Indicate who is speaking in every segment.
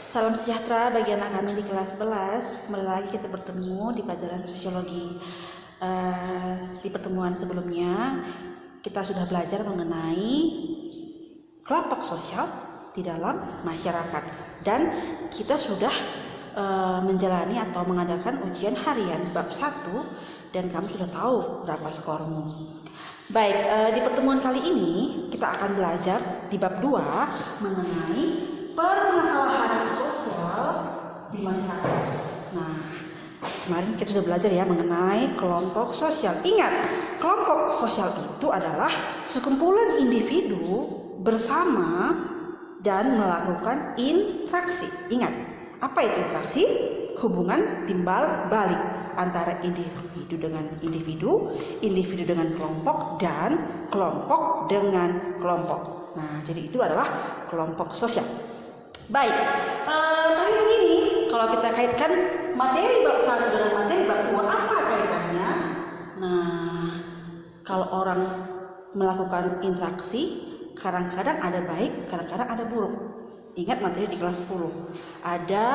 Speaker 1: Salam sejahtera bagi anak kami di kelas 11. Kembali lagi kita bertemu di pelajaran sosiologi. Di pertemuan sebelumnya kita sudah belajar mengenai kelompok sosial di dalam masyarakat, dan kita sudah menjalani atau mengadakan ujian harian bab 1, dan kamu sudah tahu berapa skormu. Baik, di pertemuan kali ini kita akan belajar di bab 2 mengenai permasalahan sosial di masyarakat. Nah, kemarin kita sudah belajar ya mengenai kelompok sosial. Ingat, kelompok sosial itu adalah sekumpulan individu bersama dan melakukan interaksi. Ingat, apa itu interaksi? Hubungan timbal balik antara individu dengan individu, individu dengan kelompok, dan kelompok dengan kelompok. Nah, jadi itu adalah kelompok sosial. Baik, tapi begini, kalau kita kaitkan materi bab 1 dengan materi bab 2, apa kaitannya? Nah, kalau orang melakukan interaksi, kadang-kadang ada baik, kadang-kadang ada buruk. Ingat materi di kelas 10, ada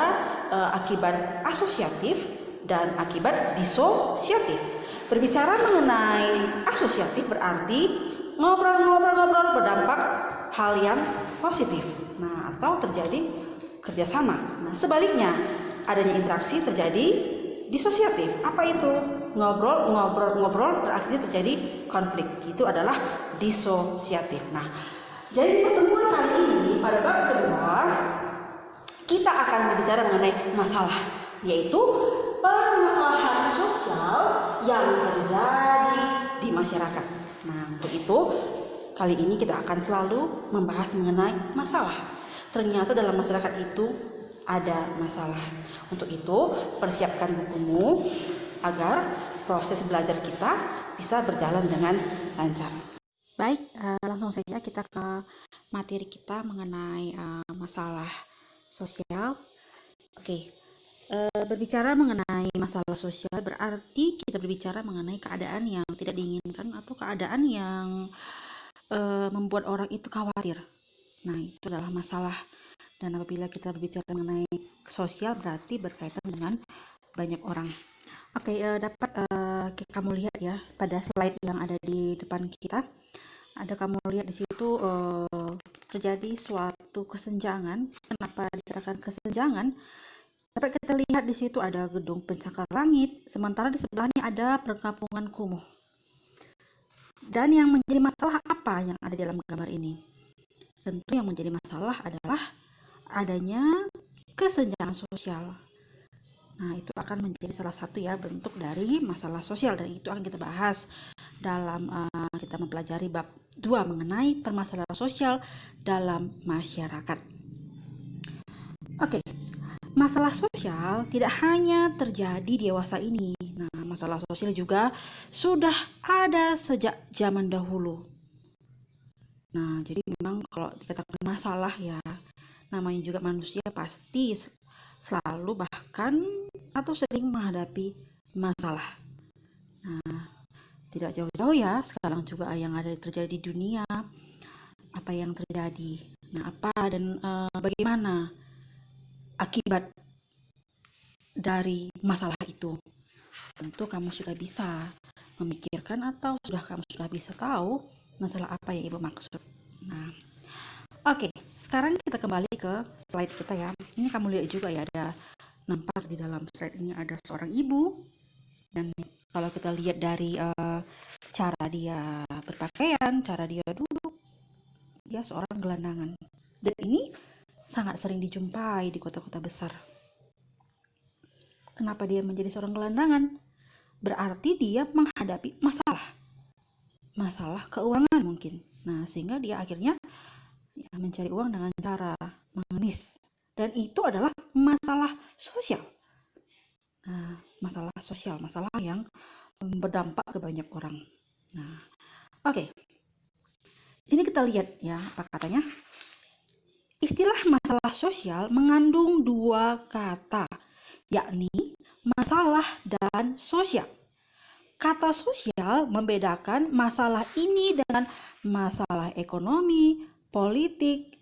Speaker 1: akibat asosiatif dan akibat disosiatif. Berbicara mengenai asosiatif berarti ngobrol-ngobrol berdampak hal yang positif. Nah, atau terjadi kerjasama. Nah, sebaliknya, adanya interaksi terjadi disosiatif. Apa itu? Ngobrol terakhirnya terjadi konflik. Itu adalah disosiatif. Nah, jadi pertemuan kali ini pada bab kedua kita akan berbicara mengenai masalah, yaitu permasalahan sosial yang terjadi di masyarakat. Nah, untuk itu kali ini kita akan selalu membahas mengenai masalah. Ternyata dalam masyarakat itu ada masalah. Untuk itu, persiapkan bukumu agar proses belajar kita bisa berjalan dengan lancar. Baik, langsung saja kita ke materi kita mengenai masalah sosial. Oke, berbicara mengenai masalah sosial berarti kita berbicara mengenai keadaan yang tidak diinginkan atau keadaan yang membuat orang itu khawatir. Nah, itu adalah masalah. Dan apabila kita berbicara mengenai sosial berarti berkaitan dengan banyak orang. Oke, dapat kamu lihat ya pada slide yang ada di depan kita. Ada kamu lihat di situ terjadi suatu kesenjangan. Kenapa dikatakan kesenjangan? Dapat kita lihat di situ ada gedung pencakar langit, sementara di sebelahnya ada perkampungan kumuh. Dan yang menjadi masalah apa yang ada dalam gambar ini? Tentu yang menjadi masalah adalah adanya kesenjangan sosial. Nah, itu akan menjadi salah satu ya bentuk dari masalah sosial, dan itu akan kita bahas dalam kita mempelajari bab 2 mengenai permasalahan sosial dalam masyarakat. Oke, masalah sosial tidak hanya terjadi di dewasa ini. Nah, masalah sosial juga sudah ada sejak zaman dahulu. Nah, jadi memang kalau dikatakan masalah ya, namanya juga manusia pasti selalu bahkan atau sering menghadapi masalah. Nah, tidak jauh-jauh ya, sekarang juga yang ada terjadi di dunia, apa yang terjadi. Nah, apa dan bagaimana akibat dari masalah itu? Tentu kamu sudah bisa memikirkan atau kamu sudah bisa tahu masalah apa yang Ibu maksud. Nah, oke, sekarang kita kembali ke slide kita ya. Ini kamu lihat juga ya, ada nampak di dalam slide ini ada seorang ibu, dan kalau kita lihat dari cara dia berpakaian, cara dia duduk, dia seorang gelandangan. Dan ini sangat sering dijumpai di kota-kota besar. Kenapa dia menjadi seorang gelandangan? Berarti dia menghadapi masalah keuangan mungkin. Nah, sehingga dia akhirnya mencari uang dengan cara mengemis, dan itu adalah masalah sosial. Nah, masalah sosial, masalah yang berdampak ke banyak orang. Nah, oke. Ini kita lihat ya apa katanya. Istilah masalah sosial mengandung dua kata, yakni masalah dan sosial. Kata sosial membedakan masalah ini dengan masalah ekonomi, politik,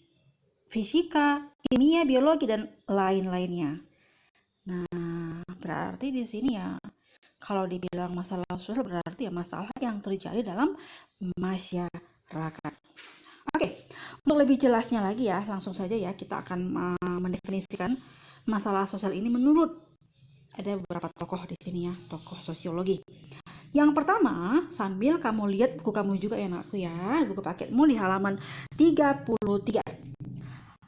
Speaker 1: fisika, kimia, biologi, dan lain-lainnya. Nah, berarti di sini ya, kalau dibilang masalah sosial berarti ya masalah yang terjadi dalam masyarakat. Oke, untuk lebih jelasnya lagi ya, langsung saja ya kita akan mendefinisikan masalah sosial ini menurut ada beberapa tokoh di sini ya, tokoh sosiologi. Yang pertama, sambil kamu lihat buku kamu juga ya anakku ya, buku paketmu di halaman 33.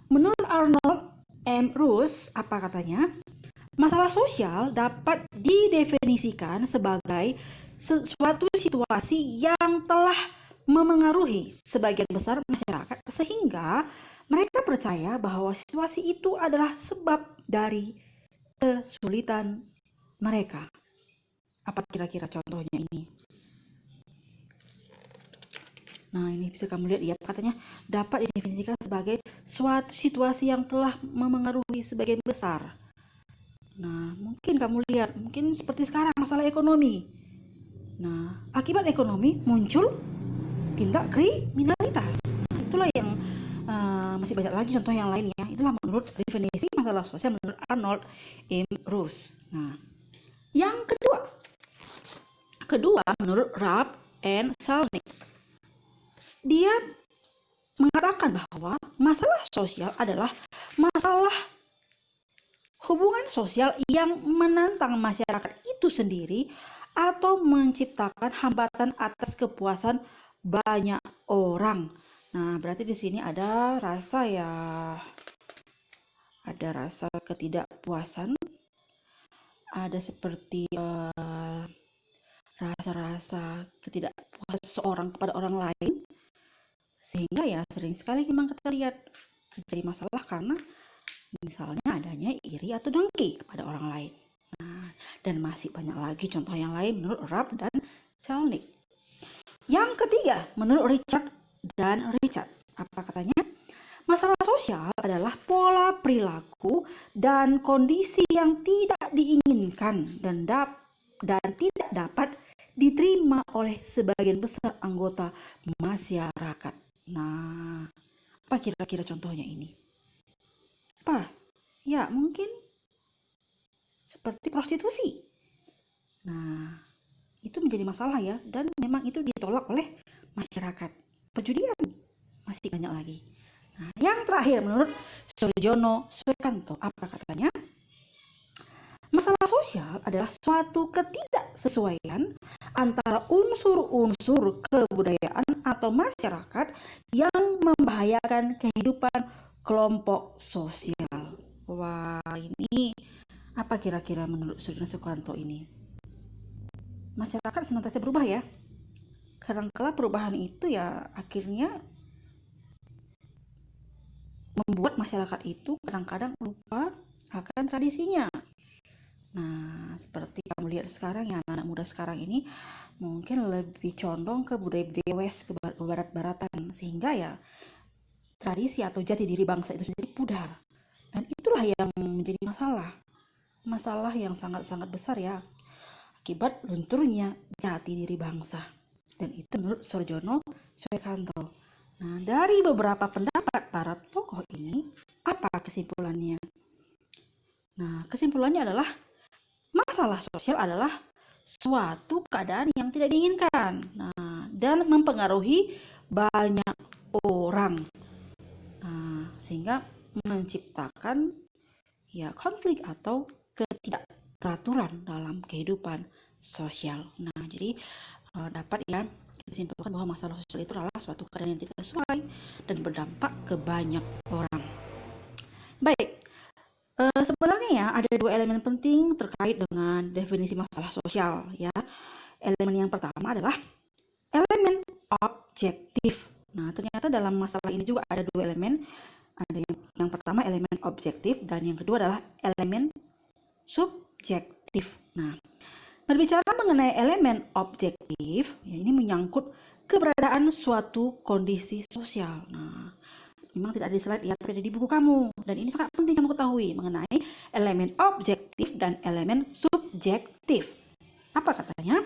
Speaker 1: Menurut Arnold M. Roos, apa katanya? Masalah sosial dapat didefinisikan sebagai suatu situasi yang telah memengaruhi sebagian besar masyarakat sehingga mereka percaya bahwa situasi itu adalah sebab dari kesulitan mereka. Apa kira-kira contohnya ini? Nah, ini bisa kamu lihat ya, katanya dapat didefinisikan sebagai suatu situasi yang telah memengaruhi sebagian besar. Nah, mungkin kamu lihat, mungkin seperti sekarang masalah ekonomi. Nah, akibat ekonomi muncul tindak kriminalitas. Nah, itulah yang masih banyak lagi contoh yang lain ya. Itulah menurut definisi masalah sosial menurut Arnold M. Roos. Nah, yang kedua menurut Raab and Salnick, dia mengatakan bahwa masalah sosial adalah masalah hubungan sosial yang menantang masyarakat itu sendiri atau menciptakan hambatan atas kepuasan banyak orang. Nah, berarti di sini ada rasa ketidakpuasan, ada seperti rasa-rasa ketidakpuasan seorang kepada orang lain, sehingga ya sering sekali memang kita lihat terjadi masalah karena misalnya adanya iri atau dengki kepada orang lain. Nah, dan masih banyak lagi contoh yang lain menurut Raab dan Salnick. Yang ketiga menurut Richard, apa katanya? Masalah sosial adalah pola perilaku dan kondisi yang tidak diinginkan dan tidak dapat diterima oleh sebagian besar anggota masyarakat. Nah, apa kira-kira contohnya ini? Apa? Ya, mungkin seperti prostitusi. Nah, itu menjadi masalah ya, dan memang itu ditolak oleh masyarakat. Perjudian masih banyak lagi. Nah, yang terakhir menurut Surjono Suekanto, apa katanya? Masalah sosial adalah suatu ketidaksesuaian antara unsur-unsur kebudayaan atau masyarakat yang membahayakan kehidupan kelompok sosial. Wah, ini apa kira-kira menurut Surjono Suekanto ini? Masyarakat senantiasa berubah ya. Kadang-kala perubahan itu ya akhirnya membuat masyarakat itu kadang-kadang lupa akan tradisinya. Nah, seperti kamu lihat sekarang ya, anak-anak muda sekarang ini mungkin lebih condong ke budaya-budaya West, ke barat-baratan, sehingga ya tradisi atau jati diri bangsa itu sendiri pudar. Dan itulah yang menjadi masalah yang sangat-sangat besar ya, akibat lunturnya jati diri bangsa. Dan itu menurut Surjono Suekanto. Nah, dari beberapa pendapat para tokoh ini, apa kesimpulannya? Nah, kesimpulannya adalah masalah sosial adalah suatu keadaan yang tidak diinginkan. Nah, dan mempengaruhi banyak orang. Nah, sehingga menciptakan ya konflik atau ketidakteraturan dalam kehidupan sosial. Nah, jadi dapat ya disimpulkan bahwa masalah sosial itu adalah suatu keadaan yang tidak sesuai dan berdampak ke banyak orang. Baik, sebenarnya ya ada dua elemen penting terkait dengan definisi masalah sosial ya. Elemen yang pertama adalah elemen objektif. Nah, ternyata dalam masalah ini juga ada dua elemen. Ada yang pertama elemen objektif dan yang kedua adalah elemen subjektif. Nah, berbicara mengenai elemen objektif, ya ini menyangkut keberadaan suatu kondisi sosial. Nah, memang tidak ada di slide ya, tapi ada di buku kamu. Dan ini sangat penting kamu ketahui mengenai elemen objektif dan elemen subjektif. Apa katanya?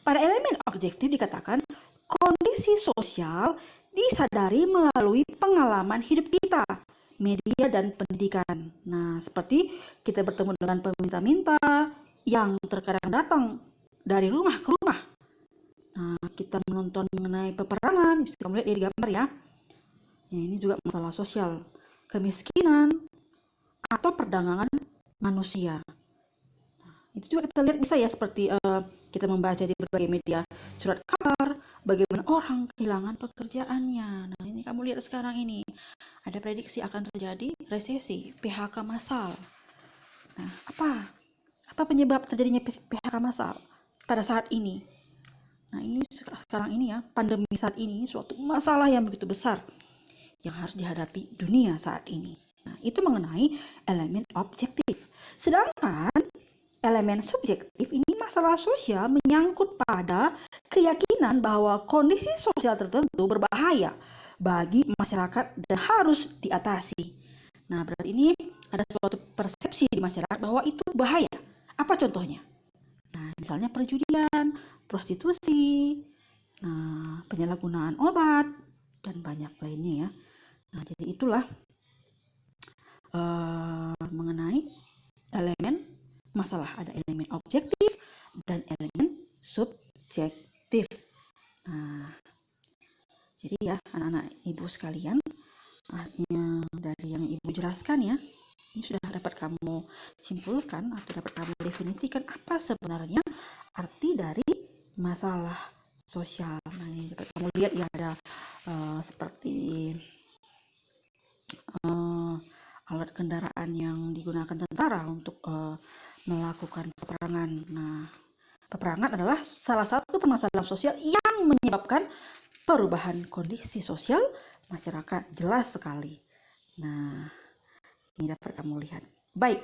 Speaker 1: Pada elemen objektif dikatakan kondisi sosial disadari melalui pengalaman hidup kita, media dan pendidikan. Nah, seperti kita bertemu dengan peminta-minta yang terkadang datang dari rumah ke rumah. Nah, kita menonton mengenai peperangan, bisa kamu lihat di gambar ya. Ya, ini juga masalah sosial, kemiskinan, atau perdagangan manusia. Itu juga kita lihat bisa ya, seperti kita membaca di berbagai media, surat kabar, bagaimana orang kehilangan pekerjaannya. Nah, ini kamu lihat sekarang ini, ada prediksi akan terjadi resesi, PHK massal. Nah, apa penyebab terjadinya PHK massal pada saat ini? Nah, ini sekarang ini ya, pandemi saat ini suatu masalah yang begitu besar yang harus dihadapi dunia saat ini. Nah, itu mengenai elemen objektif. Sedangkan elemen subjektif ini masalah sosial menyangkut pada keyakinan bahwa kondisi sosial tertentu berbahaya bagi masyarakat dan harus diatasi. Nah, berarti ini ada suatu persepsi di masyarakat bahwa itu bahaya. Apa contohnya? Nah, misalnya perjudian, prostitusi, nah, penyalahgunaan obat, dan banyak lainnya ya. Nah, jadi itulah mengenai elemen masalah, ada elemen objektif dan elemen subjektif. Nah, jadi ya anak-anak ibu sekalian, dari yang ibu jelaskan ya, ini sudah dapat kamu simpulkan atau dapat kamu definisikan apa sebenarnya arti dari masalah sosial. Nah, ini dapat kamu lihat ya, ada seperti alat kendaraan yang digunakan tentara untuk melakukan peperangan. Nah, peperangan adalah salah satu permasalahan sosial yang menyebabkan perubahan kondisi sosial masyarakat, jelas sekali. Nah, ini dapat kamu lihat. Baik,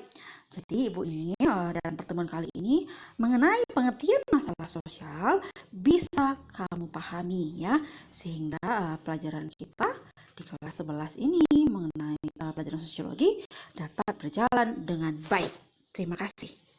Speaker 1: jadi ibu ini dalam pertemuan kali ini mengenai pengertian masalah sosial bisa kamu pahami ya, sehingga pelajaran kita di kelas 11 ini mengenai pelajaran sosiologi dapat berjalan dengan baik. Terima kasih.